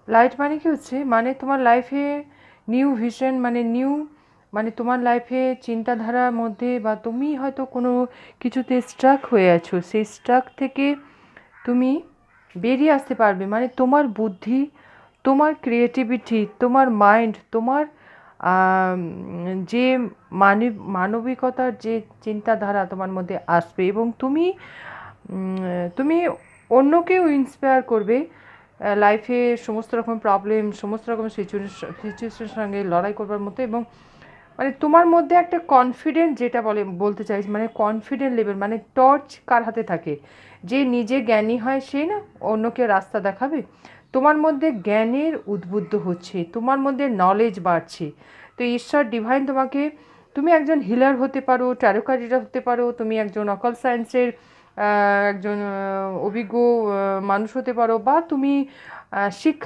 Light মানে কি হচ্ছে, মানে তোমার লাইফে নিউ ভিশন, মানে নিউ, মানে তোমার লাইফে চিন্তাধারার মধ্যে, বা তুমি হয়তো কোনো কিছুতে স্ট্রাক হয়ে আছো, সেই স্ট্রাক থেকে তুমি বেরিয়ে আসতে পারবে। মানে তোমার বুদ্ধি, তোমার ক্রিয়েটিভিটি, তোমার মাইন্ড, তোমার যে মানবিকতার যে চিন্তাধারা তোমার মধ্যে আসবে, এবং তুমি অন্যকেও ইন্সপায়ার করবে লাইফে সমস্ত রকম প্রবলেম, সমস্ত রকম সিচুয়েশনের সঙ্গে লড়াই করবার মতো। এবং মানে তোমার মধ্যে একটা কনফিডেন্ট, যেটা বলতে চাইছি, মানে কনফিডেন্ট লেভেল, মানে টর্চ কার হাতে থাকে, যে নিজে জ্ঞানী হয় সে না অন্যকে রাস্তা দেখাবে। তোমার মধ্যে জ্ঞানের উদ্বুদ্ধ হচ্ছে, তোমার মধ্যে নলেজ বাড়ছে। তো ঈশ্বর ডিভাইন তোমাকে, তুমি একজন হিলার হতে পারো, ট্যারোকারিটা হতে পারো, তুমি একজন অকাল সায়েন্সের একজন অভিজ্ঞ মানুষ হতে পারো, বা তুমি শিক্ষা